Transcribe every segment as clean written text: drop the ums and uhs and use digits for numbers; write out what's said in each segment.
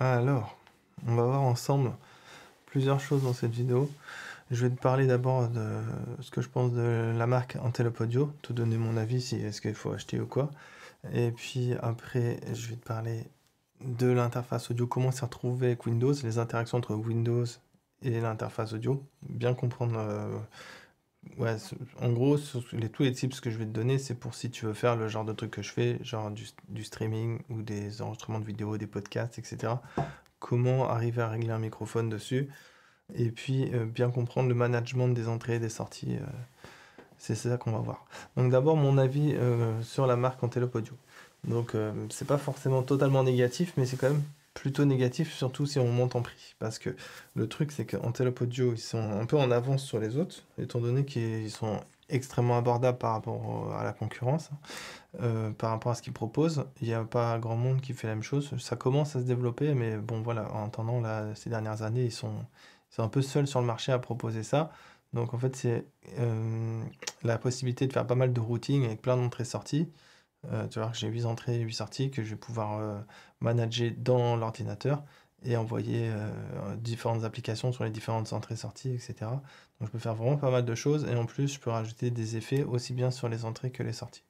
Alors, on va voir ensemble plusieurs choses dans cette vidéo. Je vais te parler d'abord de ce que je pense de la marque Antelope Audio, te donner mon avis si est-ce qu'il faut acheter ou quoi. Et puis après, je vais te parler de l'interface audio, comment s'y retrouver avec Windows, les interactions entre Windows et l'interface audio. Bien comprendre, ouais, en gros, tous les tips que je vais te donner, c'est pour si tu veux faire le genre de truc que je fais, genre du streaming ou des enregistrements de vidéos, des podcasts, etc. Comment arriver à régler un microphone dessus et puis bien comprendre le management des entrées et des sorties. C'est ça qu'on va voir. Donc d'abord mon avis sur la marque Antelope Audio. Donc c'est pas forcément totalement négatif, mais c'est quand même plutôt négatif, surtout si on monte en prix. Parce que le truc c'est que Antelope Audio, ils sont un peu en avance sur les autres, étant donné qu'ils sont extrêmement abordables par rapport à la concurrence, par rapport à ce qu'ils proposent. Il n'y a pas grand monde qui fait la même chose. Ça commence à se développer, mais bon voilà, en attendant, là, ces dernières années, ils sont un peu seuls sur le marché à proposer ça. Donc en fait, c'est la possibilité de faire pas mal de routing avec plein d'entrées-sorties. Tu vois, j'ai 8 entrées et 8 sorties que je vais pouvoir manager dans l'ordinateur et envoyer différentes applications sur les différentes entrées-sorties, etc. Donc je peux faire vraiment pas mal de choses et en plus, je peux rajouter des effets aussi bien sur les entrées que les sorties.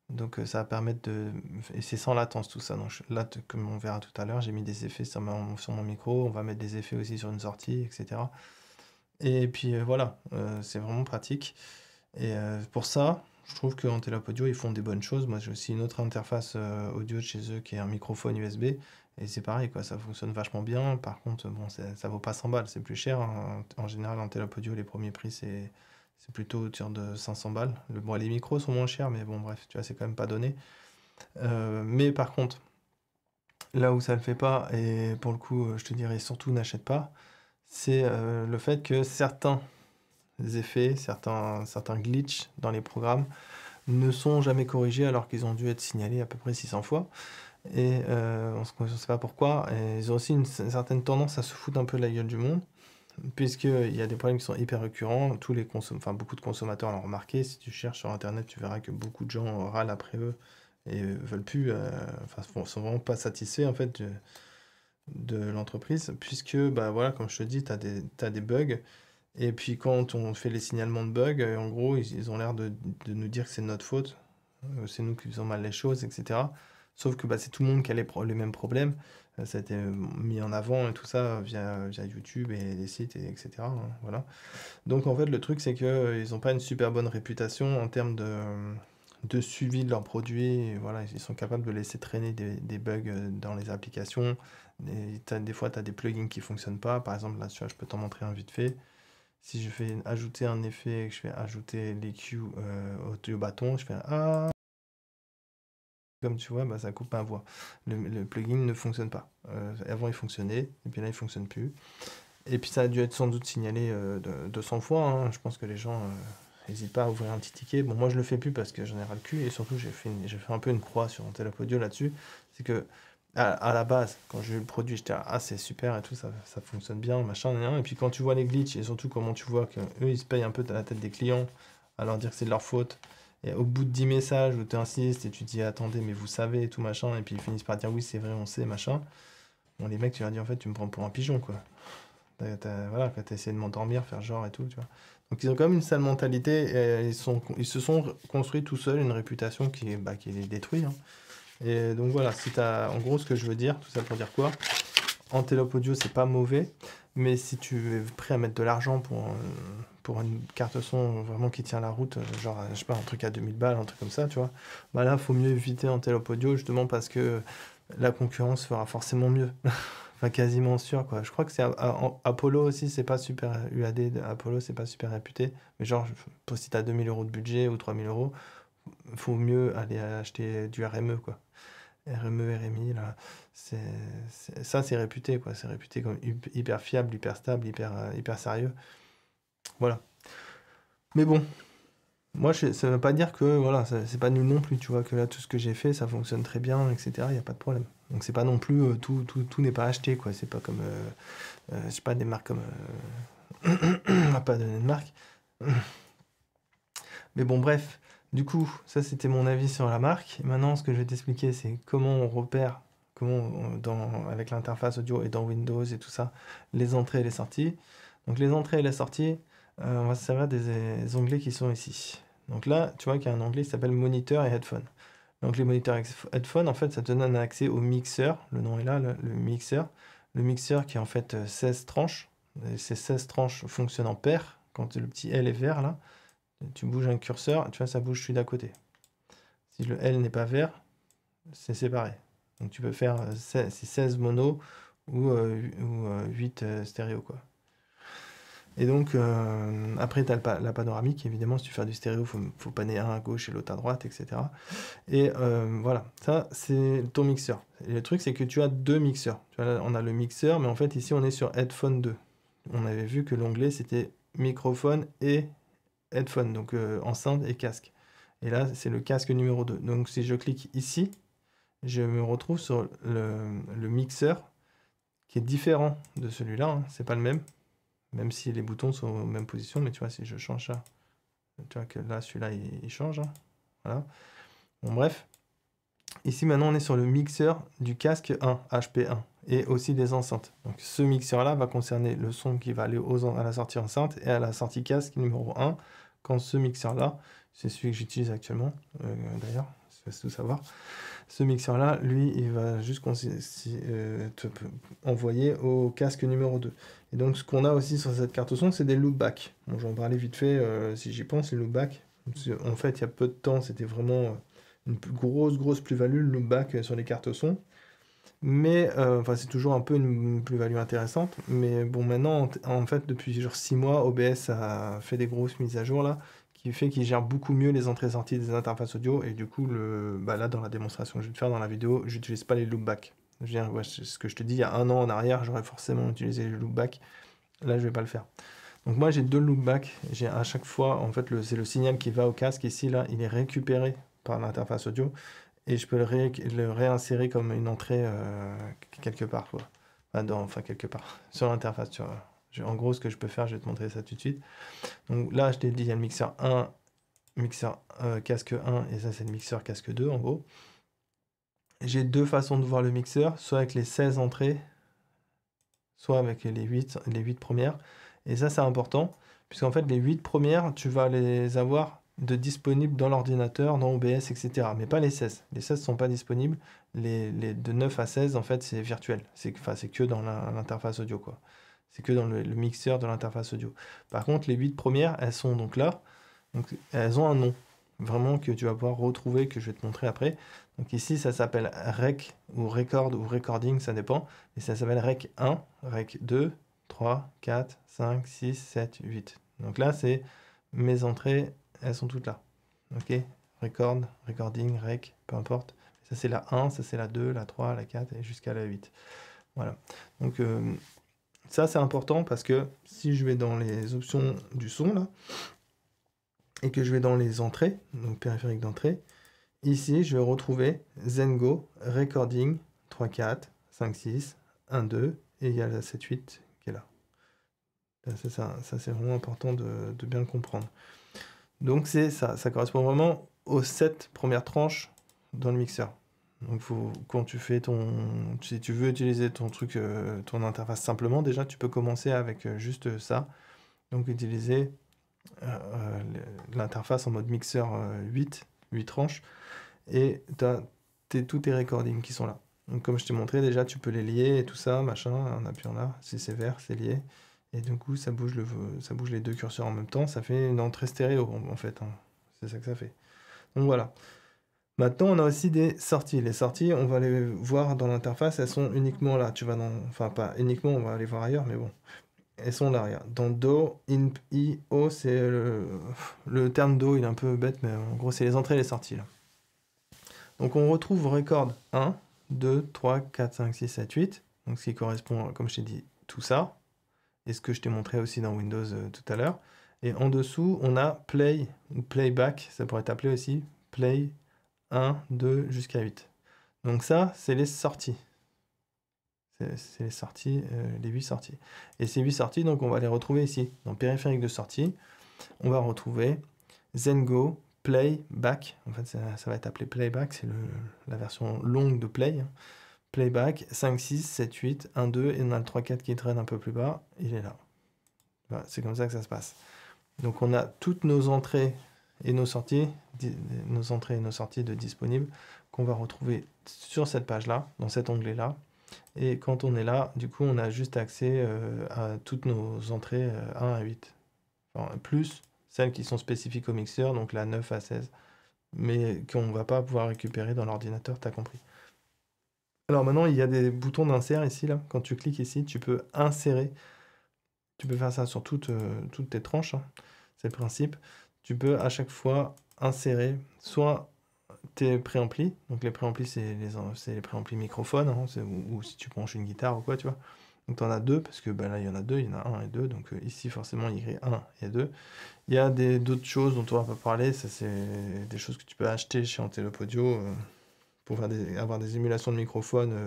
Donc ça va permettre de... Et c'est sans latence tout ça. Donc là, comme on verra tout à l'heure, j'ai mis des effets sur mon micro. On va mettre des effets aussi sur une sortie, etc. Et puis voilà, c'est vraiment pratique. Et pour ça, je trouve que Antelope Audio, ils font des bonnes choses. Moi, j'ai aussi une autre interface audio de chez eux qui est un microphone USB. Et c'est pareil, quoi, ça fonctionne vachement bien. Par contre, bon, ça vaut pas 100 balles, c'est plus cher, hein. En général, Antelope Audio, les premiers prix, c'est plutôt autour de 500 balles. Bon, les micros sont moins chers, mais bon, bref, tu vois, c'est quand même pas donné. Mais par contre, là où ça le fait pas, et pour le coup, je te dirais surtout n'achète pas, c'est le fait que certains effets, certains glitches dans les programmes ne sont jamais corrigés alors qu'ils ont dû être signalés à peu près 600 fois. Et on ne sait pas pourquoi. Et ils ont aussi une certaine tendance à se foutre un peu de la gueule du monde, puisqu'il y a des problèmes qui sont hyper récurrents. Enfin, beaucoup de consommateurs l'ont remarqué. Si tu cherches sur Internet, tu verras que beaucoup de gens râlent après eux et veulent plus, enfin, sont vraiment pas satisfaits en fait de l'entreprise, puisque bah voilà, comme je te dis, t'as des bugs. Et puis quand on fait les signalements de bugs, en gros, ils ont l'air de nous dire que c'est de notre faute, c'est nous qui faisons mal les choses, etc. Sauf que bah, c'est tout le monde qui a les mêmes problèmes. Ça a été mis en avant et tout ça via YouTube et les sites, etc. Hein, voilà. Donc en fait, le truc, c'est qu'ils n'ont pas une super bonne réputation en termes de suivi de leurs produits. Et voilà, ils sont capables de laisser traîner des bugs dans les applications. Des fois, tu as des plugins qui fonctionnent pas. Par exemple, là, tu vois, je peux t'en montrer un vite fait. Si je fais ajouter un effet et que je fais ajouter l'EQ au bâton, je fais ah, comme tu vois, bah, ça coupe ma voix. Le plugin ne fonctionne pas. Avant il fonctionnait, et puis là il fonctionne plus. Et puis ça a dû être sans doute signalé 200 fois, hein. Je pense que les gens n'hésitent pas à ouvrir un petit ticket. Bon, moi je le fais plus parce que j'en ai ras le cul, et surtout j'ai fait un peu une croix sur Antelope Audio là-dessus. C'est que à la base, quand j'ai eu le produit, j'étais ah c'est super et tout, ça fonctionne bien, machin, et puis quand tu vois les glitches, et surtout comment tu vois qu'eux ils se payent un peu à la tête des clients, à leur dire que c'est de leur faute, et au bout de 10 messages où tu insistes et tu dis attendez mais vous savez et tout machin, et puis ils finissent par dire oui c'est vrai on sait machin, bon les mecs tu leur dis en fait tu me prends pour un pigeon quoi. Voilà, quand tu essaies de m'endormir, faire genre et tout, tu vois. Donc ils ont quand même une sale mentalité, et ils se sont construits tout seuls une réputation qui les détruit, hein. Et donc voilà, si t'as, en gros ce que je veux dire, tout ça pour dire quoi, Antelope Audio c'est pas mauvais, mais si tu es prêt à mettre de l'argent pour une carte son vraiment qui tient la route, genre je sais pas, un truc à 2000 balles, un truc comme ça, tu vois, bah là faut mieux éviter Antelope Audio justement parce que la concurrence fera forcément mieux. Enfin, quasiment sûr, quoi. Je crois que c'est Apollo aussi, c'est pas super UAD. Apollo, c'est pas super réputé. Mais genre, si t'as 2000 euros de budget ou 3000 euros, faut mieux aller acheter du RME, quoi. RME, RMI, là, ça, c'est réputé, quoi. C'est réputé comme hyper fiable, hyper stable, hyper sérieux. Voilà. Mais bon, moi, ça veut pas dire que, voilà, c'est pas nul non plus, tu vois, que là, tout ce que j'ai fait, ça fonctionne très bien, etc. Il n'y a pas de problème. Donc, c'est pas non plus, tout n'est pas acheté, quoi. C'est pas comme, je sais pas, des marques comme, on va pas donner de marque. Mais bon, bref. Du coup, ça, c'était mon avis sur la marque. Et maintenant, ce que je vais t'expliquer, c'est comment avec l'interface audio et dans Windows et tout ça, les entrées et les sorties. Donc les entrées et les sorties, on va se servir des onglets qui sont ici. Donc là, tu vois qu'il y a un onglet qui s'appelle Moniteur et Headphone. Donc les moniteurs Headphone, en fait, ça te donne un accès au mixeur. Le nom est là, le mixeur. Le mixeur qui est en fait 16 tranches. Et ces 16 tranches fonctionnent en paire. Quand le petit L est vert, là, tu bouges un curseur, tu vois, ça bouge celui d'à côté. Si le L n'est pas vert, c'est séparé. Donc tu peux faire 16 mono ou 8 stéréo, quoi. Et donc, après, tu as la panoramique, évidemment, si tu fais du stéréo, faut paner un à gauche et l'autre à droite, etc. Et voilà, ça, c'est ton mixeur. Et le truc, c'est que tu as deux mixeurs. Tu vois, là, on a le mixeur, mais en fait, ici, on est sur Headphone 2. On avait vu que l'onglet, c'était microphone et headphone, donc enceinte et casque. Et là, c'est le casque numéro 2. Donc, si je clique ici, je me retrouve sur le mixeur qui est différent de celui-là, hein. C'est pas le même si les boutons sont aux mêmes positions, mais tu vois, si je change ça, tu vois que là, celui-là, il change, hein. Voilà. Bon, bref. Ici, maintenant, on est sur le mixeur du casque 1, HP1, et aussi des enceintes. Donc, ce mixeur-là va concerner le son qui va aller à la sortie enceinte et à la sortie casque numéro 1, quand ce mixeur-là, c'est celui que j'utilise actuellement, d'ailleurs, c'est tout savoir. Ce mixeur-là, lui, il va juste te envoyer au casque numéro 2. Et donc, ce qu'on a aussi sur cette carte son, c'est des loopbacks. Bon, j'en parlais vite fait, si j'y pense, les loopbacks. En fait, il y a peu de temps, c'était vraiment une grosse plus-value, le loopback sur les cartes son. Mais, enfin, c'est toujours un peu une plus-value intéressante. Mais bon, maintenant, en fait, depuis genre 6 mois, OBS a fait des grosses mises à jour, là, qui fait qu'il gère beaucoup mieux les entrées-sorties des interfaces audio. Et du coup, là, dans la démonstration que je vais te faire dans la vidéo, j'utilise pas les loopbacks. Je veux dire, ouais, ce que je te dis, il y a un an en arrière, j'aurais forcément utilisé les loopbacks. Là, je vais pas le faire. Donc moi, j'ai deux loopbacks. J'ai à chaque fois, en fait, c'est le signal qui va au casque. Ici, là, il est récupéré par l'interface audio. Et je peux le réinsérer comme une entrée quelque part, quoi. Enfin, quelque part, sur l'interface, tu vois. En gros, ce que je peux faire, je vais te montrer ça tout de suite. Donc là, je t'ai dit, il y a le mixeur 1, mixeur casque 1, et ça, c'est le mixeur casque 2, en gros. J'ai deux façons de voir le mixeur, soit avec les 16 entrées, soit avec les 8 premières. Et ça, c'est important, puisqu'en fait, les 8 premières, tu vas les avoir disponibles dans l'ordinateur, dans OBS, etc. Mais pas les 16. Les 16 ne sont pas disponibles. Les de 9 à 16, en fait, c'est virtuel. C'est que dans l'interface audio, quoi. C'est que dans le mixeur de l'interface audio. Par contre, les 8 premières, elles sont donc là. Donc, elles ont un nom, vraiment, que tu vas pouvoir retrouver, que je vais te montrer après. Donc ici, ça s'appelle Rec, ou Record, ou Recording, ça dépend. Et ça s'appelle Rec 1, Rec 2, 3, 4, 5, 6, 7, 8. Donc là, c'est mes entrées, elles sont toutes là. Ok? Record, recording, rec, peu importe. Ça, c'est la 1, ça, c'est la 2, la 3, la 4 et jusqu'à la 8. Voilà. Donc, ça, c'est important parce que si je vais dans les options du son, là, et que je vais dans les entrées, donc périphérique d'entrée, ici, je vais retrouver Zengo, recording, 3, 4, 5, 6, 1, 2, et il y a la 7, 8 qui est là. Ça c'est vraiment important de bien le comprendre. Donc c'est ça correspond vraiment aux 7 premières tranches dans le mixeur. Donc quand tu fais si tu veux utiliser ton truc, ton interface simplement, déjà tu peux commencer avec juste ça. Donc utiliser l'interface en mode mixeur 8 tranches, et tu as tous tes recordings qui sont là. Donc comme je t'ai montré, déjà tu peux les lier et tout ça, machin, en appuyant là, si c'est vert, c'est lié. Et du coup, ça bouge les deux curseurs en même temps. Ça fait une entrée stéréo, en fait, hein. C'est ça que ça fait. Donc voilà. Maintenant, on a aussi des sorties. Les sorties, on va les voir dans l'interface. Elles sont uniquement là. Enfin, pas uniquement, on va aller voir ailleurs, mais bon. Elles sont là, regarde. Dans Do, INP, I, O, c'est le terme Do, il est un peu bête, mais en gros, c'est les entrées et les sorties, là. Donc, on retrouve record 1, 2, 3, 4, 5, 6, 7, 8. Donc, ce qui correspond, comme je t'ai dit, tout ça. Et ce que je t'ai montré aussi dans Windows tout à l'heure. Et en dessous, on a Play ou Playback, ça pourrait t'appeler aussi Play 1, 2 jusqu'à 8. Donc ça, c'est les sorties. C'est les sorties, les 8 sorties. Et ces 8 sorties, donc on va les retrouver ici. Dans périphérique de sortie, on va retrouver Zengo, Playback. En fait, ça va être appelé Playback, c'est la version longue de Play. playback, 5, 6, 7, 8, 1, 2, et on a le 3, 4 qui traîne un peu plus bas, il est là. Voilà, c'est comme ça que ça se passe. Donc on a toutes nos entrées et nos sorties, de disponibles, qu'on va retrouver sur cette page-là, dans cet onglet-là. Et quand on est là, du coup, on a juste accès à toutes nos entrées 1 à 8. Enfin, plus celles qui sont spécifiques au mixeur, donc la 9 à 16. Mais qu'on ne va pas pouvoir récupérer dans l'ordinateur, tu as compris. Alors maintenant, il y a des boutons d'insert ici, là. Quand tu cliques ici, tu peux insérer. Tu peux faire ça sur toutes tes tranches, hein. C'est le principe. Tu peux à chaque fois insérer soit tes préamplis. Donc les préamplis, c'est les préamplis microphones, hein, ou si tu branches une guitare ou quoi, tu vois. Donc tu en as deux, parce que là, il y en a deux, il y en a un et deux. Donc ici, forcément, il y a écrit 1 et 2. Il y a d'autres choses dont on va pas parler. Ça, c'est des choses que tu peux acheter chez Antelope Audio pour avoir des émulations de microphones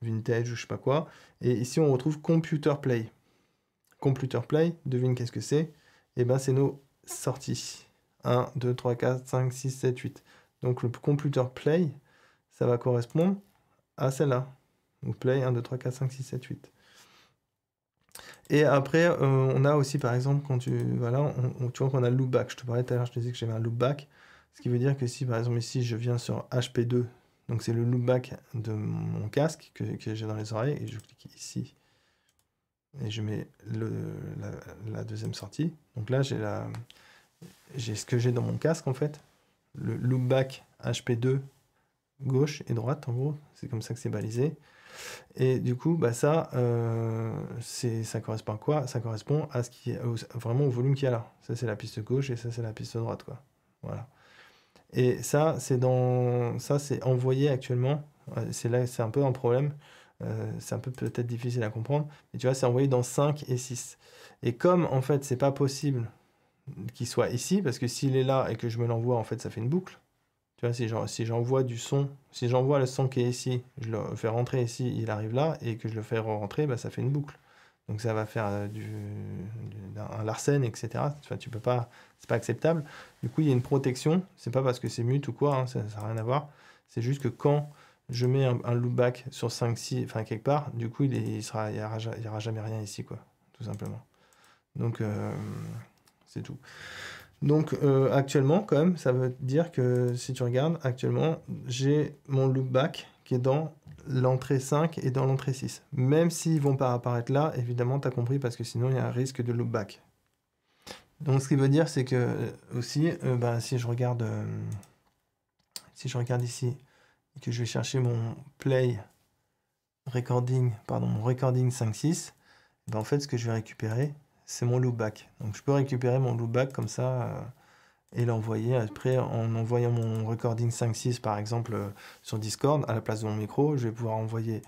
vintage ou je sais pas quoi. Et ici, on retrouve Computer Play. Computer Play, devine qu'est-ce que c'est? Eh ben, c'est nos sorties. 1, 2, 3, 4, 5, 6, 7, 8. Donc le Computer Play, ça va correspondre à celle-là. Donc Play 1, 2, 3, 4, 5, 6, 7, 8. Et après, on a aussi, par exemple, quand tu vois qu'on a le loopback. Je te parlais tout à l'heure, je te disais que j'avais un loopback. Ce qui veut dire que si, par exemple, ici, je viens sur HP2, donc c'est le loopback de mon casque que j'ai dans les oreilles, et je clique ici, et je mets la deuxième sortie. Donc là, j'ai ce que j'ai dans mon casque, en fait. Le loopback HP2, gauche et droite, en gros. C'est comme ça que c'est balisé. Et du coup, bah ça correspond à quoi? Ça correspond à ce qui est vraiment au volume qu'il y a là. Ça, c'est la piste gauche et ça, c'est la piste droite, quoi. Voilà. Et ça, c'est envoyé actuellement. C'est là, c'est un peu un problème. C'est un peu peut-être difficile à comprendre. Mais tu vois, c'est envoyé dans 5 et 6. Et comme, en fait, c'est pas possible qu'il soit ici, parce que s'il est là et que je me l'envoie, en fait, ça fait une boucle. Tu vois, si j'envoie du son, si j'envoie le son qui est ici, je le fais rentrer ici, il arrive là, et que je le fais rentrer, bah, ça fait une boucle. Donc ça va faire un Larsen, etc. Enfin, tu peux pas, c'est pas acceptable. Du coup, il y a une protection. C'est pas parce que c'est mute ou quoi, hein, ça n'a rien à voir. C'est juste que quand je mets un loopback sur 5-6, enfin quelque part, du coup, il y aura jamais rien ici, quoi, tout simplement. Donc, c'est tout. Donc actuellement, quand même, ça veut dire que si tu regardes, actuellement, j'ai mon loopback qui est dans l'entrée 5 et dans l'entrée 6. Même s'ils vont pas apparaître là, évidemment, tu as compris, parce que sinon, il y a un risque de loopback. Donc ce qui veut dire, c'est que aussi, si je regarde ici, et que je vais chercher mon mon recording 5.6, en fait, ce que je vais récupérer, c'est mon loopback. Donc je peux récupérer mon loopback comme ça et l'envoyer après en envoyant mon recording 5.6 par exemple sur Discord à la place de mon micro. Je vais pouvoir envoyer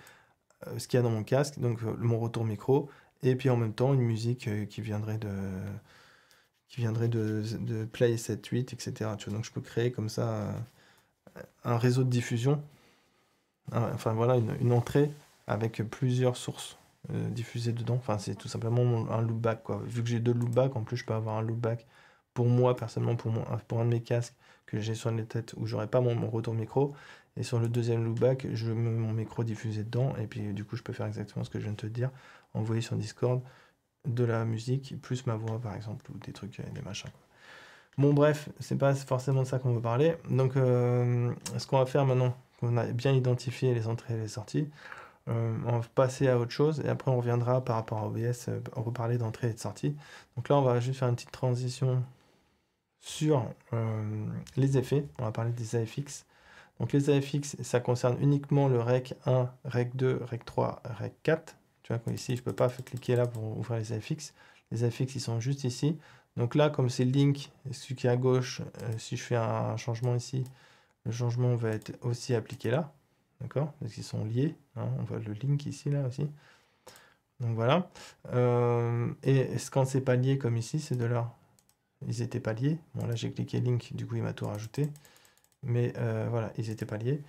ce qu'il y a dans mon casque, donc mon retour micro, et puis en même temps une musique qui viendrait de Play 7.8, etc. Tu vois, donc je peux créer comme ça un réseau de diffusion, enfin voilà, une entrée avec plusieurs sources diffusées dedans. Enfin, c'est tout simplement un loopback, quoi. Vu que j'ai deux loopbacks, en plus je peux avoir un loopback pour moi, personnellement, pour un de mes casques que j'ai sur les têtes où j'aurai pas mon retour micro. Et sur le deuxième loopback, je mets mon micro diffusé dedans. Et puis du coup, je peux faire exactement ce que je viens de te dire. Envoyer sur Discord de la musique, plus ma voix, par exemple, ou des trucs, des machins, quoi. Bon, bref, c'est pas forcément de ça qu'on veut parler. Donc, ce qu'on va faire maintenant, qu'on a bien identifié les entrées et les sorties, on va passer à autre chose et après on reviendra par rapport à OBS, reparler d'entrée et de sortie. Donc là, on va juste faire une petite transition sur les effets. On va parler des AFX. Donc les AFX, ça concerne uniquement le Rec 1, Rec 2, Rec 3, Rec 4. Tu vois, ici, je ne peux pas cliquer là pour ouvrir les AFX. Les AFX, ils sont juste ici. Donc là, comme c'est Link, celui qui est à gauche, si je fais un changement ici, le changement va être aussi appliqué là. D'accord? Parce qu'ils sont liés, hein. On voit le link ici, là aussi. Donc voilà. Et quand c'est pas lié comme ici, c'est de là. Ils étaient pas liés. Bon, là, j'ai cliqué link, du coup, il m'a tout rajouté. Mais voilà, ils étaient pas liés.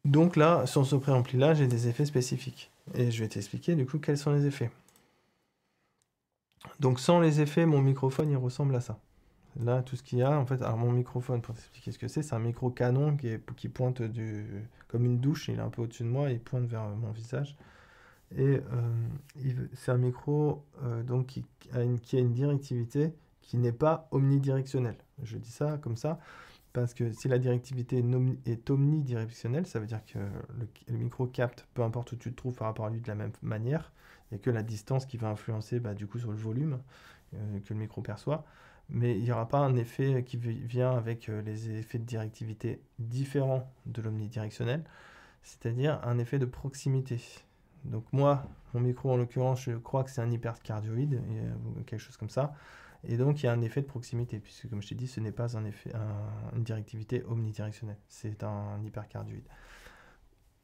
Donc là, sur ce préampli-là, j'ai des effets spécifiques. Et je vais t'expliquer, du coup, quels sont les effets. Donc sans les effets, mon microphone, il ressemble à ça. Là, tout ce qu'il y a, en fait, alors mon microphone, pour t'expliquer ce que c'est un micro canon qui pointe comme une douche, il est un peu au-dessus de moi et il pointe vers mon visage. Et c'est un micro donc qui a une directivité qui n'est pas omnidirectionnelle. Je dis ça comme ça parce que si la directivité est omnidirectionnelle, ça veut dire que le micro capte peu importe où tu te trouves par rapport à lui de la même manière. Il n'y a que la distance qui va influencer du coup sur le volume que le micro perçoit. Mais il n'y aura pas un effet qui vient avec les effets de directivité différents de l'omnidirectionnel, c'est-à-dire un effet de proximité. Donc moi, mon micro en l'occurrence, je crois que c'est un hypercardioïde, ou quelque chose comme ça. Et donc il y a un effet de proximité, puisque comme je t'ai dit, ce n'est pas une directivité omnidirectionnelle, c'est un hypercardioïde.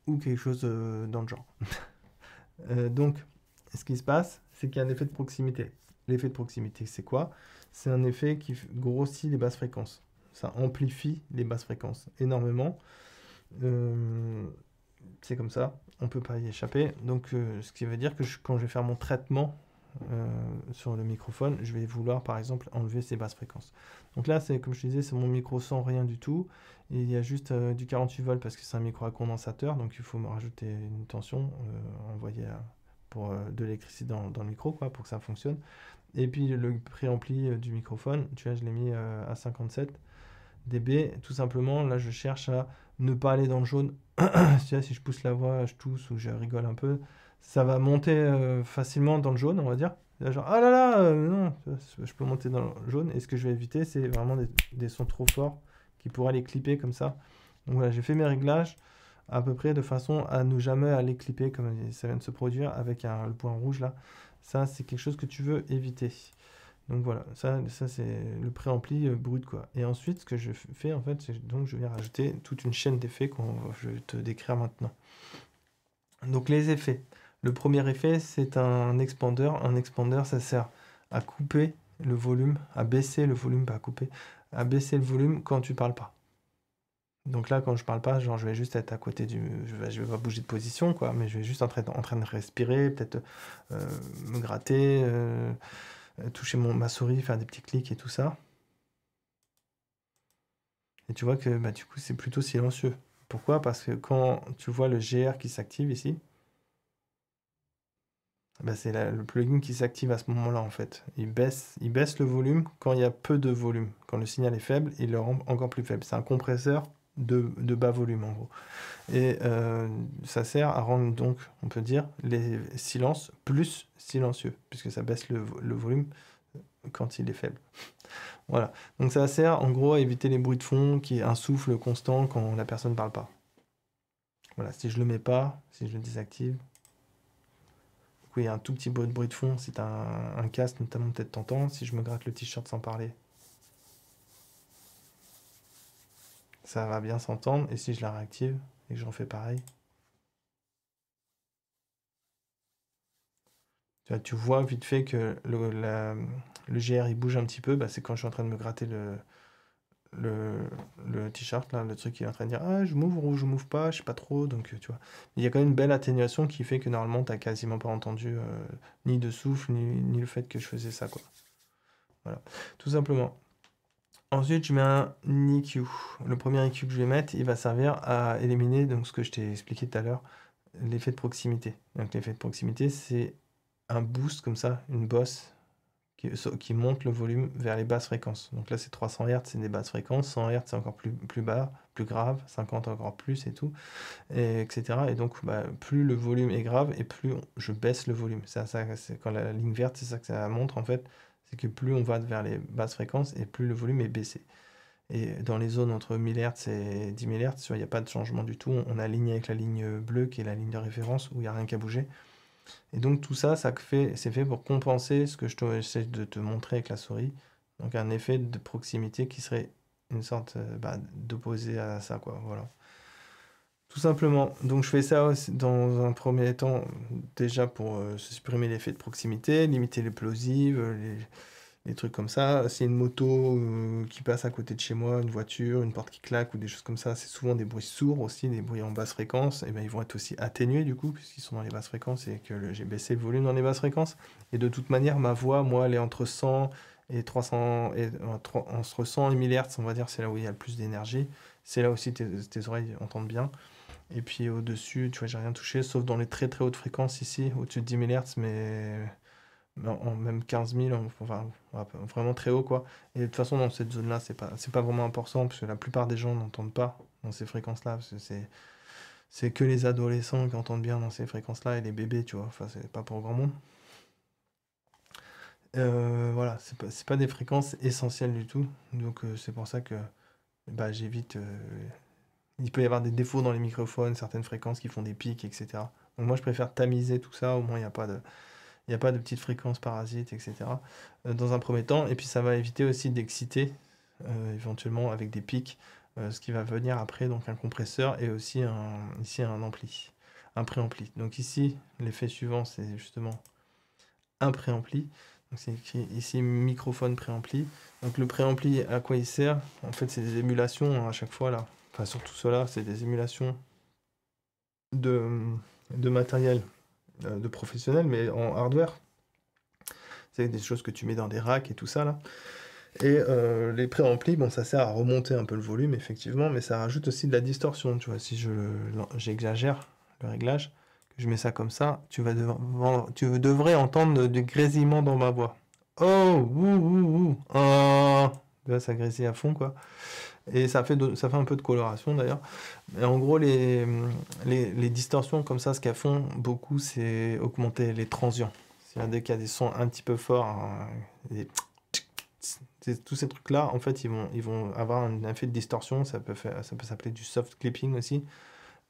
Ou quelque chose dans le genre. Donc, ce qui se passe, c'est qu'il y a un effet de proximité. L'effet de proximité, c'est quoi? C'est un effet qui grossit les basses fréquences. Ça amplifie les basses fréquences énormément. C'est comme ça, on ne peut pas y échapper. Donc, ce qui veut dire que quand je vais faire mon traitement sur le microphone, je vais vouloir par exemple enlever ces basses fréquences. Donc là, c'est comme je te disais, c'est mon micro sans rien du tout. Et il y a juste du 48 volts parce que c'est un micro à condensateur, donc il faut me rajouter une tension, envoyer pour de l'électricité dans le micro, quoi, pour que ça fonctionne. Et puis le préampli du microphone, tu vois, je l'ai mis à 57 dB. Tout simplement, là, je cherche à ne pas aller dans le jaune. Tu vois, si je pousse la voix, je tousse ou je rigole un peu, ça va monter facilement dans le jaune, on va dire. Là, genre, ah là là, non, je peux monter dans le jaune. Et ce que je vais éviter, c'est vraiment des sons trop forts qui pourraient les clipper comme ça. Donc voilà, j'ai fait mes réglages à peu près de façon à ne jamais aller clipper comme ça vient de se produire avec le point rouge là. Ça, c'est quelque chose que tu veux éviter. Donc voilà, ça c'est le préampli brut quoi. Et ensuite, ce que je fais en fait, c'est donc je vais rajouter toute une chaîne d'effets que je vais te décrire maintenant. Donc les effets. Le premier effet, c'est un expander. Un expander, ça sert à couper le volume, à baisser le volume, pas à couper, à baisser le volume quand tu parles pas. Donc là, quand je parle pas, genre je vais juste être à côté je vais pas bouger de position quoi, mais je vais juste en train de respirer, peut-être me gratter, toucher ma souris, faire des petits clics et tout ça. Et tu vois que du coup c'est plutôt silencieux. Pourquoi? Parce que quand tu vois le GR qui s'active ici, c'est le plugin qui s'active à ce moment-là en fait. Il baisse le volume quand il y a peu de volume. Quand le signal est faible, il le rend encore plus faible. C'est un compresseur de bas volume en gros. Et ça sert à rendre donc, on peut dire, les silences plus silencieux, puisque ça baisse le volume quand il est faible. Voilà. Donc ça sert en gros à éviter les bruits de fond, qui est un souffle constant quand la personne ne parle pas. Voilà, si je le mets pas, si je le désactive, du coup il y a un tout petit bruit de fond, si tu as un casque notamment peut-être t'entends, si je me gratte le t-shirt sans parler, ça va bien s'entendre, et si je la réactive et que j'en fais pareil, tu vois vite fait que le GR il bouge un petit peu, c'est quand je suis en train de me gratter le, le t-shirt, là, le truc qui est en train de dire ah je m'ouvre ou je m'ouvre pas, je sais pas trop, donc tu vois. Il y a quand même une belle atténuation qui fait que normalement t'as quasiment pas entendu ni de souffle, ni le fait que je faisais ça, quoi. Voilà, tout simplement. Ensuite, je mets un EQ. Le premier EQ que je vais mettre, il va servir à éliminer donc ce que je t'ai expliqué tout à l'heure, l'effet de proximité. Donc l'effet de proximité, c'est un boost comme ça, une bosse qui monte le volume vers les basses fréquences. Donc là, c'est 300 Hz, c'est des basses fréquences. 100 Hz, c'est encore plus bas, plus grave. 50 encore plus et tout, etc. Et donc, plus le volume est grave et plus je baisse le volume. C'est quand la ligne verte, c'est ça que ça montre en fait. C'est que plus on va vers les basses fréquences et plus le volume est baissé. Et dans les zones entre 1000 Hz et 10 000 Hz, il n'y a pas de changement du tout. On aligne avec la ligne bleue qui est la ligne de référence où il n'y a rien qu'à bouger. Et donc tout ça, c'est fait pour compenser ce que j'essaie de te montrer avec la souris. Donc un effet de proximité qui serait une sorte d'opposé à ça, quoi. Voilà. Tout simplement. Donc je fais ça aussi dans un premier temps, déjà pour supprimer l'effet de proximité, limiter les plosives, les trucs comme ça. S'il y a une moto qui passe à côté de chez moi, une voiture, une porte qui claque ou des choses comme ça, c'est souvent des bruits sourds aussi, des bruits en basse fréquence. Et ils vont être aussi atténués du coup, puisqu'ils sont dans les basses fréquences et que j'ai baissé le volume dans les basses fréquences. Et de toute manière, ma voix, moi, elle est entre 100 et 300 et entre 100 et 1000 Hz, on va dire, c'est là où il y a le plus d'énergie. C'est là aussi tes oreilles entendent bien. Et puis au-dessus, tu vois, j'ai rien touché, sauf dans les très très hautes fréquences ici, au-dessus de 10 000 Hz, mais même 15 000, enfin, vraiment très haut, quoi. Et de toute façon, dans cette zone-là, c'est pas vraiment important, parce que la plupart des gens n'entendent pas dans ces fréquences-là, parce que c'est que les adolescents qui entendent bien dans ces fréquences-là, et les bébés, tu vois, enfin, c'est pas pour grand monde. Voilà, c'est pas des fréquences essentielles du tout, donc c'est pour ça que bah, j'évite. Il peut y avoir des défauts dans les microphones, certaines fréquences qui font des pics, etc. Donc moi, je préfère tamiser tout ça, au moins il y a pas de petites fréquences parasites, etc. Dans un premier temps, et puis ça va éviter aussi d'exciter, éventuellement avec des pics, ce qui va venir après, donc un compresseur et aussi ici un ampli, un préampli. Donc ici, l'effet suivant, c'est justement un préampli. Donc c'est écrit ici microphone préampli. Donc le préampli, à quoi il sert? En fait, c'est des émulations hein, à chaque fois là. Enfin, surtout cela, c'est des émulations de, de matériel de professionnel, mais en hardware. C'est des choses que tu mets dans des racks et tout ça là. Et les préamplis, bon, ça sert à remonter un peu le volume, effectivement, mais ça rajoute aussi de la distorsion. Tu vois, si j'exagère le réglage, que je mets ça comme ça, tu devrais entendre du grésillement dans ma voix. Oh, ouh, ouh, ouh, oh. Là, ça grésille à fond, quoi. Et ça fait un peu de coloration, d'ailleurs. Et en gros, les distorsions comme ça, ce qu'elles font beaucoup, c'est augmenter les transients. C'est-à-dire dès qu'il y a des sons un petit peu forts, hein, tous ces trucs-là, en fait, ils vont avoir un effet de distorsion. Ça peut s'appeler du soft clipping aussi.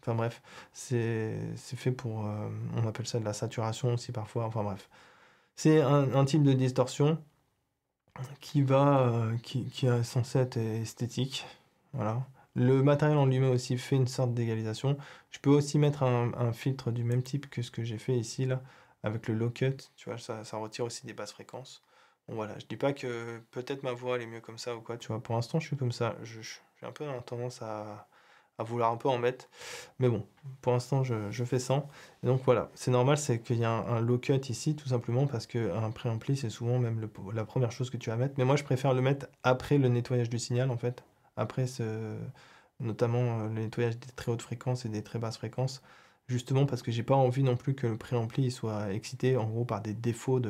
Enfin bref, c'est fait pour, on appelle ça de la saturation aussi parfois. Enfin bref, c'est un type de distorsion qui est censé être esthétique. Voilà. Le matériel en lui-même aussi fait une sorte d'égalisation. Je peux aussi mettre un filtre du même type que ce que j'ai fait ici, là, avec le low cut. Tu vois, ça retire aussi des basses fréquences. Bon, voilà, je dis pas que peut-être ma voix elle est mieux comme ça ou quoi, tu vois. Pour l'instant, je suis comme ça. J'ai un peu tendance à vouloir un peu en mettre. Mais bon, pour l'instant, je fais sans. Et donc voilà, c'est normal, c'est qu'il y a un low cut ici, tout simplement parce qu'un préampli, c'est souvent même la première chose que tu vas mettre. Mais moi, je préfère le mettre après le nettoyage du signal, en fait. Après, notamment le nettoyage des très hautes fréquences et des très basses fréquences. Justement parce que j'ai pas envie non plus que le préampli il soit excité, en gros, par des défauts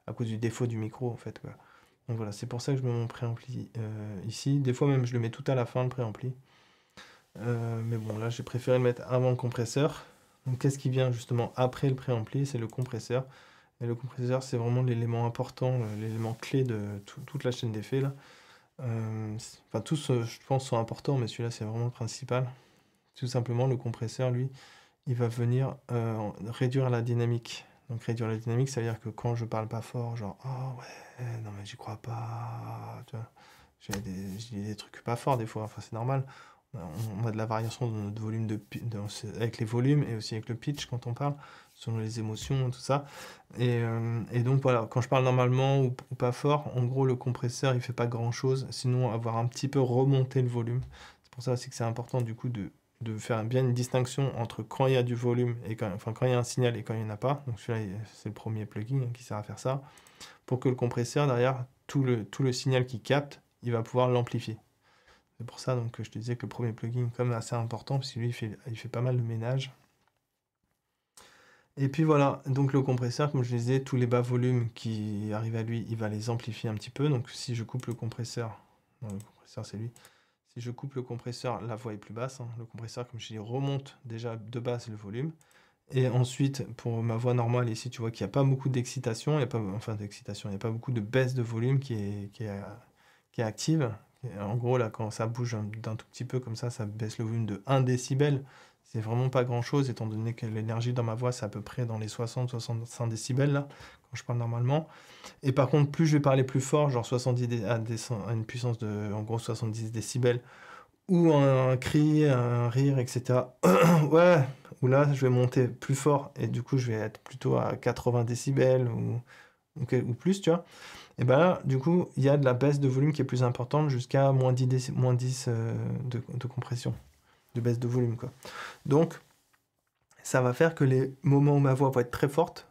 à cause du défaut du micro, en fait, quoi. Donc voilà, c'est pour ça que je mets mon préampli ici. Des fois même, je le mets tout à la fin, le préampli. Mais bon, là, j'ai préféré le mettre avant le compresseur. Donc, qu'est-ce qui vient justement après le préampli? C'est le compresseur. Et le compresseur, c'est vraiment l'élément important, l'élément clé de toute la chaîne d'effets, là. Enfin, tous, je pense, sont importants, mais celui-là, c'est vraiment le principal. Tout simplement, le compresseur, lui, il va venir réduire la dynamique. Donc, réduire la dynamique, ça veut dire que quand je parle pas fort, genre, oh ouais, non, mais j'y crois pas, tu vois. J'ai des trucs pas forts des fois, enfin, c'est normal. On a de la variation de notre volume avec les volumes et aussi avec le pitch quand on parle, selon les émotions, tout ça. Et donc voilà, quand je parle normalement ou pas fort, en gros le compresseur il fait pas grand chose, sinon avoir un petit peu remonté le volume. C'est pour ça aussi que c'est important du coup de faire bien une distinction entre quand il y a du volume et quand il y a un signal et quand il n'y en a pas. Donc celui-là c'est le premier plugin qui sert à faire ça, pour que le compresseur derrière, tout le signal qu'il capte, il va pouvoir l'amplifier. C'est pour ça donc, que je te disais que le premier plugin est quand même assez important, parce que lui, il fait pas mal de ménage. Et puis voilà, donc le compresseur, comme je disais, tous les bas volumes qui arrivent à lui, il va les amplifier un petit peu. Donc si je coupe le compresseur, non, le compresseur c'est lui. Si je coupe le compresseur, la voix est plus basse, hein. Le compresseur, comme je dis, remonte déjà de base le volume. Et ensuite, pour ma voix normale, ici, tu vois qu'il n'y a pas beaucoup d'excitation, il n'y a pas, enfin d'excitation, il n'y a pas beaucoup de baisse de volume qui est active. Et en gros, là, quand ça bouge d'un tout petit peu comme ça baisse le volume de 1 décibel. C'est vraiment pas grand-chose, étant donné que l'énergie dans ma voix, c'est à peu près dans les 60-65 décibels, là, quand je parle normalement. Et par contre, plus je vais parler plus fort, genre 70 à une puissance de, en gros, 70 décibels, ou un cri, un rire, etc. Ouais, ou là, je vais monter plus fort, et du coup, je vais être plutôt à 80 décibels, ou plus, tu vois. Et ben là, du coup, il y a de la baisse de volume qui est plus importante, jusqu'à moins 10, de compression, de baisse de volume, quoi. Donc, ça va faire que les moments où ma voix va être très forte,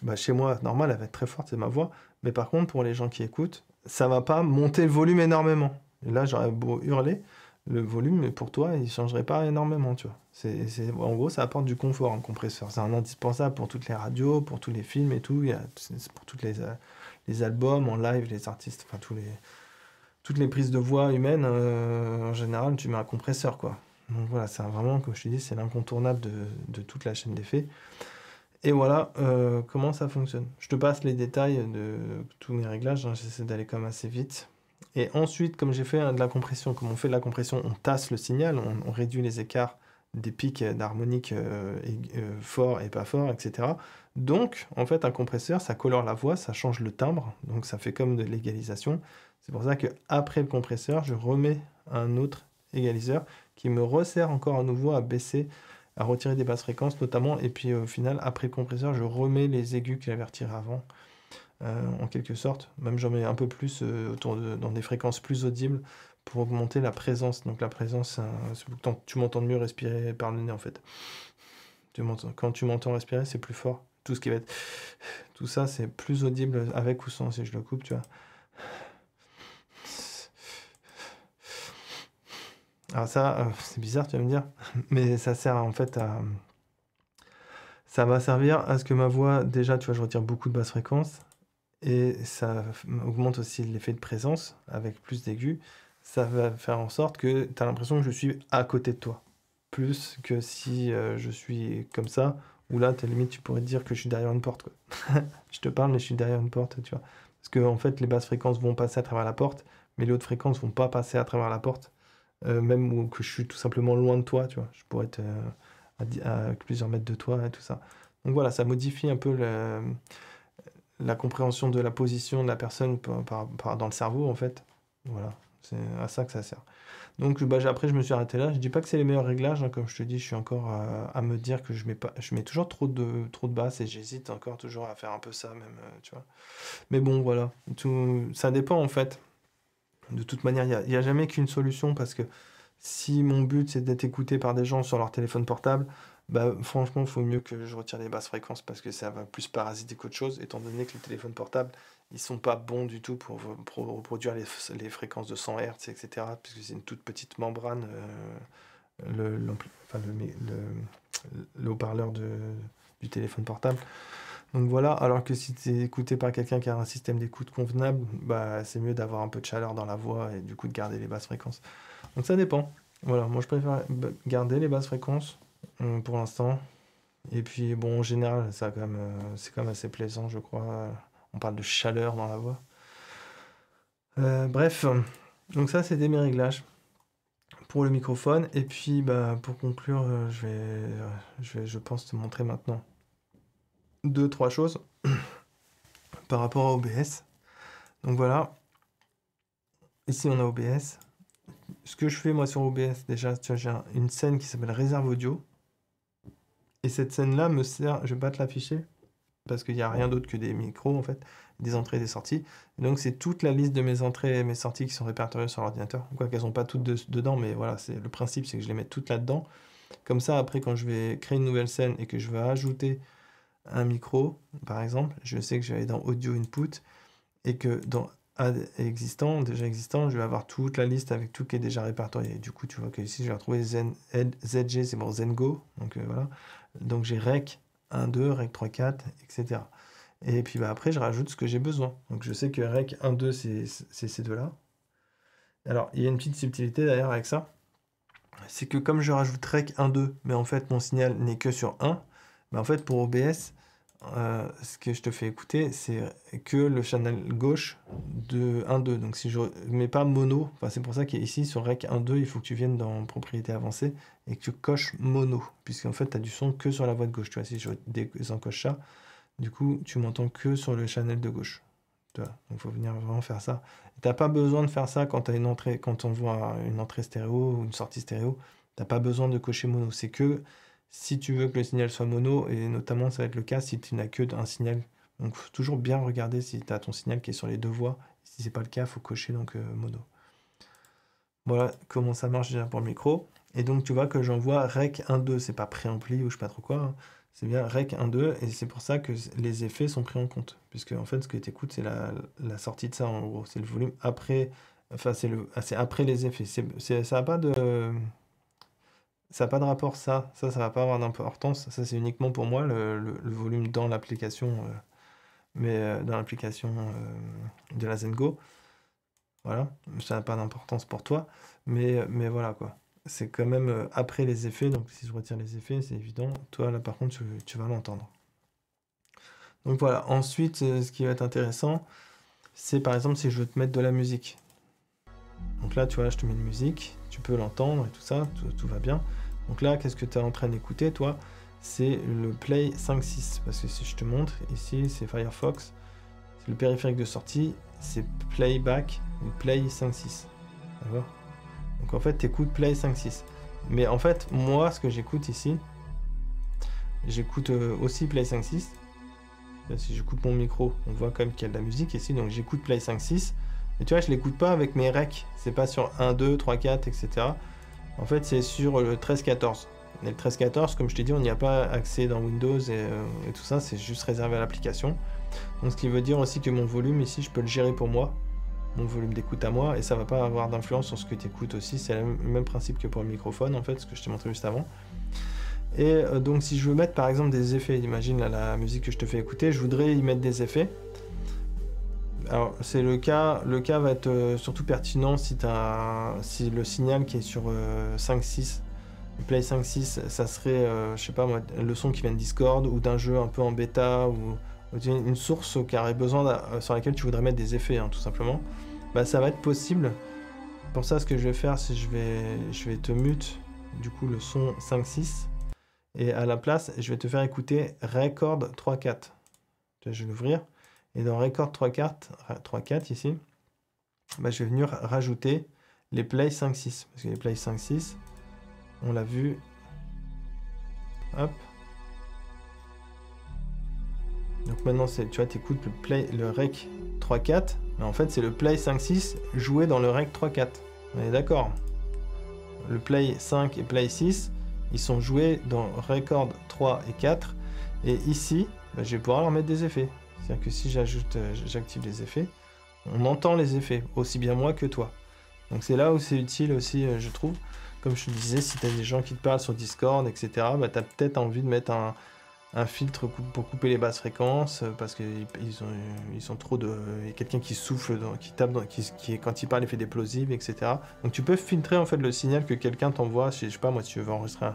Bah, chez moi, normal, elle va être très forte, c'est ma voix. Mais par contre, pour les gens qui écoutent, ça va pas monter le volume énormément. Et là, j'aurais beau hurler, le volume, pour toi, il changerait pas énormément, tu vois. En gros, ça apporte du confort, un compresseur. C'est un indispensable pour toutes les radios, pour tous les films et tout. C'est pour toutes les albums, en live, les artistes, enfin, toutes les prises de voix humaines, en général, tu mets un compresseur, quoi. Donc voilà, c'est vraiment, comme je te dis, c'est l'incontournable de toute la chaîne d'effets. Et voilà comment ça fonctionne. Je te passe les détails de tous mes réglages, hein, j'essaie d'aller quand même assez vite. Et ensuite, comme j'ai fait de la compression, comme on fait de la compression, on tasse le signal, on réduit les écarts des pics d'harmonique forts et pas forts, etc. Donc, en fait, un compresseur, ça colore la voix, ça change le timbre, donc ça fait comme de l'égalisation. C'est pour ça qu'après le compresseur, je remets un autre égaliseur qui me resserre encore à nouveau à baisser, à retirer des basses fréquences notamment, et puis au final, après le compresseur, je remets les aigus que j'avais retirés avant, en quelque sorte. Même j'en mets un peu plus dans des fréquences plus audibles pour augmenter la présence. Donc la présence, c'est pour que tu m'entends mieux respirer par le nez en fait. Quand tu m'entends respirer, c'est plus fort. Tout ce qui va être... Tout ça, c'est plus audible avec ou sans, si je le coupe, tu vois. Alors ça, c'est bizarre, tu vas me dire, mais ça sert en fait à... Ça va servir à ce que ma voix, déjà, tu vois, je retire beaucoup de basses fréquences, et ça augmente aussi l'effet de présence, avec plus d'aigus. Ça va faire en sorte que tu as l'impression que je suis à côté de toi, plus que si je suis comme ça, où là, limite, tu pourrais te dire que je suis derrière une porte, quoi. Je te parle, mais je suis derrière une porte, tu vois. Parce que, en fait, les basses fréquences vont passer à travers la porte, mais les hautes fréquences vont pas passer à travers la porte. Même que je suis tout simplement loin de toi, tu vois. Je pourrais être à plusieurs mètres de toi et tout ça. Donc voilà, ça modifie un peu la compréhension de la position de la personne dans le cerveau, en fait. Voilà, c'est à ça que ça sert. Donc bah, après, je me suis arrêté là. Je dis pas que c'est les meilleurs réglages, hein, comme je te dis, je suis encore à me dire que je mets toujours trop de basses et j'hésite encore toujours à faire un peu ça, même, tu vois. Mais bon, voilà, ça dépend en fait. De toute manière, il y a jamais qu'une solution parce que si mon but c'est d'être écouté par des gens sur leur téléphone portable, bah franchement, il faut mieux que je retire les basses fréquences parce que ça va plus parasiter qu'autre chose, étant donné que les téléphones portables, ils sont pas bons du tout pour reproduire les fréquences de 100 Hz, etc. Puisque c'est une toute petite membrane, enfin, le haut-parleur du téléphone portable. Donc voilà, alors que si tu es écouté par quelqu'un qui a un système d'écoute convenable, bah c'est mieux d'avoir un peu de chaleur dans la voix et du coup de garder les basses fréquences. Donc ça dépend. Voilà, moi je préfère garder les basses fréquences pour l'instant. Et puis bon, en général, ça quand même, c'est quand même assez plaisant, je crois. On parle de chaleur dans la voix. Bref, donc ça c'était mes réglages pour le microphone. Et puis bah, pour conclure, je pense te montrer maintenant deux, trois choses par rapport à OBS. Donc voilà, ici on a OBS. Ce que je fais moi sur OBS, déjà, tu vois, j'ai une scène qui s'appelle réserve audio. Et cette scène-là me sert, je vais pas te l'afficher, parce qu'il n'y a rien d'autre que des micros en fait, des entrées et des sorties. Et donc c'est toute la liste de mes entrées et mes sorties qui sont répertoriées sur l'ordinateur. Quoi qu'elles sont pas toutes dedans, mais voilà, c'est le principe, c'est que je les mets toutes là-dedans. Comme ça, après, quand je vais créer une nouvelle scène et que je vais ajouter un micro, par exemple, je sais que je vais aller dans Audio Input et que dans déjà existant, je vais avoir toute la liste avec tout qui est déjà répertorié. Du coup, tu vois que ici, je vais retrouver ZG, c'est pour Zengo. Donc voilà. Donc j'ai Rec 1, 2, Rec 3, 4, etc. Et puis bah, après, je rajoute ce que j'ai besoin. Donc je sais que Rec 1, 2, c'est ces deux-là. Alors, il y a une petite subtilité d'ailleurs avec ça. C'est que comme je rajoute Rec 1, 2, mais en fait, mon signal n'est que sur 1, mais en fait, pour OBS, ce que je te fais écouter, c'est que le channel gauche de 1-2. Donc si je mets pas mono, enfin, c'est pour ça qu'ici sur Rec 1-2, il faut que tu viennes dans propriété avancée et que tu coches mono, puisqu'en fait tu as du son que sur la voix de gauche. Tu vois, si je désencoche ça, du coup tu m'entends que sur le channel de gauche. Tu vois, donc il faut venir vraiment faire ça. T'as pas besoin de faire ça quand tu as une entrée, quand on voit une entrée stéréo ou une sortie stéréo. T'as pas besoin de cocher mono. C'est que si tu veux que le signal soit mono, et notamment ça va être le cas si tu n'as que un signal. Donc faut toujours bien regarder si tu as ton signal qui est sur les deux voies. Si c'est pas le cas, il faut cocher donc mono. Voilà comment ça marche déjà pour le micro. Et donc tu vois que j'envoie rec 1-2, c'est pas préampli ou je sais pas trop quoi, hein. c'est bien Rec 1.2, et c'est pour ça que les effets sont pris en compte. Puisque en fait, ce que tu écoutes, c'est la sortie de ça, en gros. C'est le volume après, enfin, c'est après les effets. Ça n'a pas de rapport, ça va pas avoir d'importance. Ça, c'est uniquement pour moi, le volume dans l'application, mais dans l'application de la Zengo. Voilà, ça n'a pas d'importance pour toi, mais voilà quoi. C'est quand même après les effets, donc si je retire les effets, c'est évident. Toi, là, par contre, tu vas l'entendre. Donc voilà, ensuite, ce qui va être intéressant, c'est par exemple si je veux te mettre de la musique. Donc là, tu vois, je te mets une musique, tu peux l'entendre et tout ça, tout va bien. Donc là, qu'est-ce que tu es en train d'écouter, toi? C'est le Play 5.6, parce que si je te montre, ici, c'est Firefox, c'est le périphérique de sortie, c'est Playback ou Play 5.6. D'accord? Donc en fait, tu écoutes Play 5.6. Mais en fait, moi, ce que j'écoute ici, j'écoute aussi Play 5.6. Là, si je coupe mon micro, on voit quand même qu'il y a de la musique ici, donc j'écoute Play 5.6. Mais tu vois, je l'écoute pas avec mes recs. C'est pas sur 1, 2, 3, 4, etc. En fait, c'est sur le 13.14. Et le 13.14, comme je t'ai dit, on n'y a pas accès dans Windows et tout ça, c'est juste réservé à l'application. Donc ce qui veut dire aussi que mon volume ici, je peux le gérer pour moi, mon volume d'écoute à moi, et ça va pas avoir d'influence sur ce que tu écoutes aussi. C'est le même principe que pour le microphone, en fait, ce que je t'ai montré juste avant. Et donc si je veux mettre par exemple des effets, imagine là, la musique que je te fais écouter, je voudrais y mettre des effets. Alors c'est le cas va être surtout pertinent si le signal qui est sur 5.6, le Play 5.6, ça serait, je sais pas moi, le son qui vient de Discord ou d'un jeu un peu en bêta ou une source qui aurait besoin sur laquelle tu voudrais mettre des effets, hein, tout simplement. Bah ça va être possible. Pour ça, ce que je vais faire, c'est je vais te mute du coup le son 5.6. Et à la place, je vais te faire écouter Record 3.4. Je vais l'ouvrir. Et dans Record 3.4 ici, bah, je vais venir rajouter les Play 5.6. Parce que les Play 5.6, on l'a vu. Hop. Donc maintenant, tu vois, tu écoutes le Rec 3.4. Mais en fait, c'est le Play 5.6 joué dans le Rec 3.4. On est d'accord. Le Play 5 et Play 6, ils sont joués dans Record 3 et 4. Et ici, bah, je vais pouvoir leur mettre des effets. C'est-à-dire que si j'active les effets, on entend les effets, aussi bien moi que toi. Donc c'est là où c'est utile aussi, je trouve. Comme je te disais, si tu as des gens qui te parlent sur Discord, etc., bah, tu as peut-être envie de mettre un filtre pour couper les basses fréquences, parce qu'ils sont trop de... Il y a quelqu'un qui souffle, qui tape, quand il parle, il fait des plosives, etc. Donc tu peux filtrer en fait le signal que quelqu'un t'envoie. Je sais pas, moi, si tu veux enregistrer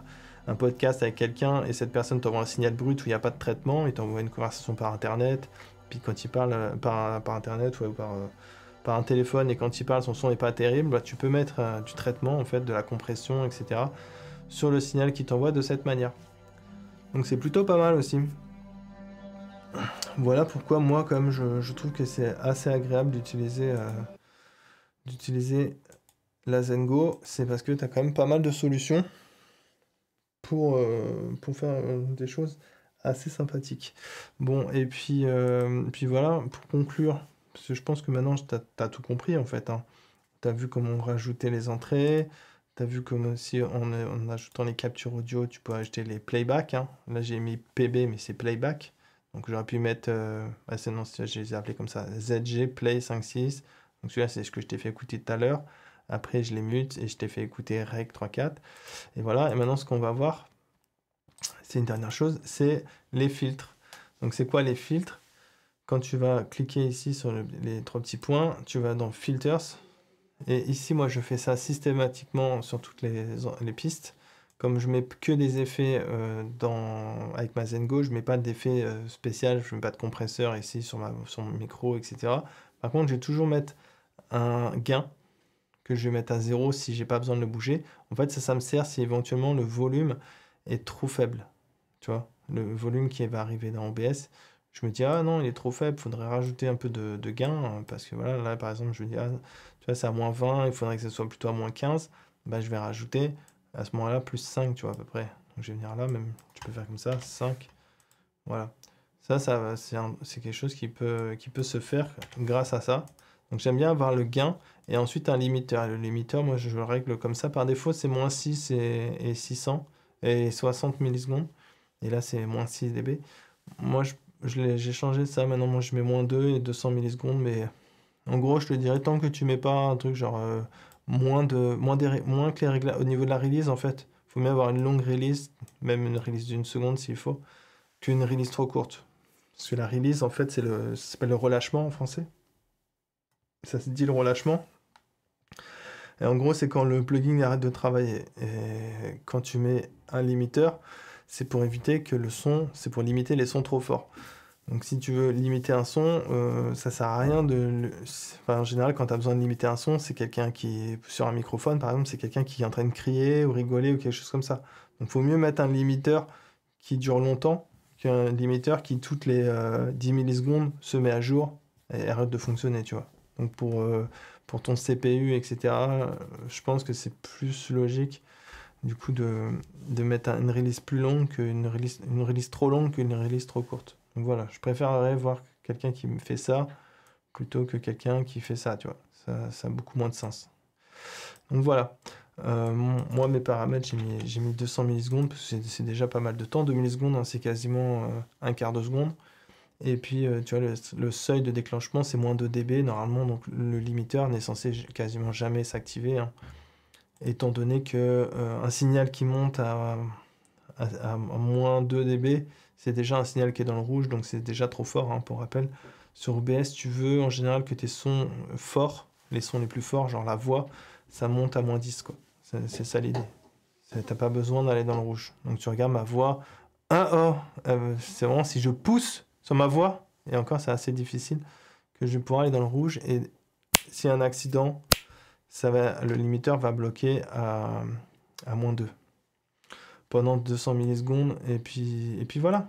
un podcast avec quelqu'un et cette personne t'envoie un signal brut où il n'y a pas de traitement, il t'envoie une conversation par internet, puis quand il parle par internet ou par un téléphone et quand il parle son son n'est pas terrible, bah, tu peux mettre du traitement en fait, de la compression, etc. sur le signal qui t'envoie de cette manière. Donc c'est plutôt pas mal aussi. Voilà pourquoi moi comme je trouve que c'est assez agréable d'utiliser la Zengo, c'est parce que tu as quand même pas mal de solutions pour faire des choses assez sympathiques. Bon, et puis voilà, pour conclure, parce que je pense que maintenant tu as tout compris en fait. Hein. Tu as vu comment on rajoutait les entrées, tu as vu comment aussi en ajoutant les captures audio, tu peux ajouter les playbacks. Hein. Là j'ai mis PB, mais c'est playback. Donc j'aurais pu mettre, non, je les ai appelés comme ça, ZG Play 5.6. Donc celui-là c'est ce que je t'ai fait écouter tout à l'heure. Après je les mute et je t'ai fait écouter Rec 3.4. Et voilà, et maintenant ce qu'on va voir, c'est une dernière chose, c'est les filtres. Donc c'est quoi les filtres? Quand tu vas cliquer ici sur les trois petits points, tu vas dans Filters. Et ici, moi, je fais ça systématiquement sur toutes les pistes. Comme je mets que des effets avec ma Zengo, je mets pas d'effet spécial, je mets pas de compresseur ici sur mon micro, etc. Par contre, je vais toujours mettre un gain que je vais mettre à 0 si j'ai pas besoin de le bouger. En fait, ça me sert si éventuellement le volume est trop faible. Tu vois, le volume qui va arriver dans OBS, je me dis, ah non, il est trop faible, il faudrait rajouter un peu de gain, hein, parce que voilà, là par exemple, je me dis, ah, tu vois, c'est à moins 20, il faudrait que ce soit plutôt à moins 15, bah, je vais rajouter à ce moment-là plus 5, tu vois, à peu près. Donc je vais venir là, même, tu peux faire comme ça, 5, voilà. Ça c'est quelque chose qui peut se faire grâce à ça. Donc j'aime bien avoir le gain et ensuite un limiteur. Le limiteur, moi je le règle comme ça. Par défaut, c'est moins 6 et 600 et 60 millisecondes. Et là, c'est moins 6 dB. Moi, j'ai changé ça. Maintenant, moi, je mets moins 2 et 200 millisecondes. Mais en gros, je te dirais, tant que tu mets pas un truc genre moins que les réglages. Au niveau de la release, en fait, faut mieux avoir une longue release, même une release d'une seconde s'il faut, qu'une release trop courte. Parce que la release, en fait, ça s'appelle le relâchement en français. Ça se dit le relâchement. Et en gros, c'est quand le plugin arrête de travailler. Et quand tu mets un limiteur, c'est pour éviter que le son, c'est pour limiter les sons trop forts. Donc si tu veux limiter un son, ça sert à rien Enfin, en général, quand tu as besoin de limiter un son, c'est quelqu'un qui est sur un microphone, par exemple, c'est quelqu'un qui est en train de crier ou rigoler ou quelque chose comme ça. Donc il faut mieux mettre un limiteur qui dure longtemps qu'un limiteur qui, toutes les 10 millisecondes, se met à jour et arrête de fonctionner, tu vois. Donc pour ton CPU, etc., je pense que c'est plus logique du coup de mettre une release plus longue une release trop longue qu'une release trop courte. Donc voilà, je préférerais voir quelqu'un qui me fait ça plutôt que quelqu'un qui fait ça, tu vois. Ça a beaucoup moins de sens. Donc voilà. Moi, mes paramètres, j'ai mis 200 millisecondes parce que c'est déjà pas mal de temps. 2 millisecondes, hein, c'est quasiment un quart de seconde. Et puis, tu vois, le seuil de déclenchement, c'est moins 2 dB normalement. Donc le limiteur n'est censé quasiment jamais s'activer, hein, étant donné que un signal qui monte à moins 2 dB, c'est déjà un signal qui est dans le rouge, donc c'est déjà trop fort, hein, pour rappel. Sur OBS, tu veux en général que tes sons forts, les sons les plus forts, genre la voix, ça monte à moins 10, quoi. C'est ça l'idée. T'as pas besoin d'aller dans le rouge. Donc tu regardes ma voix. Ah oh, c'est vraiment si je pousse sur ma voix, et encore c'est assez difficile, que je vais pouvoir aller dans le rouge. Et s'il y a un accident, le limiteur va bloquer à moins 2 pendant 200 millisecondes. Et puis voilà.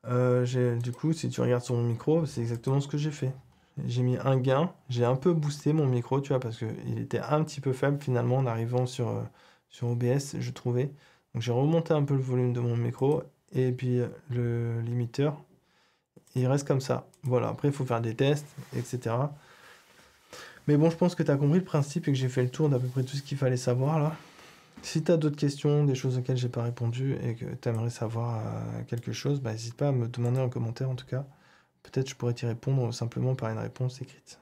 Du coup, si tu regardes sur mon micro, c'est exactement ce que j'ai fait. J'ai mis un gain, j'ai un peu boosté mon micro, tu vois, parce qu'il était un petit peu faible finalement en arrivant sur OBS, je trouvais. Donc j'ai remonté un peu le volume de mon micro, et puis le limiteur, il reste comme ça. Voilà, après il faut faire des tests, etc. Mais bon, je pense que tu as compris le principe et que j'ai fait le tour d'à peu près tout ce qu'il fallait savoir là. Si tu as d'autres questions, des choses auxquelles j'ai pas répondu et que tu aimerais savoir quelque chose, bah, n'hésite pas à me demander en commentaire en tout cas. Peut-être je pourrais t'y répondre simplement par une réponse écrite.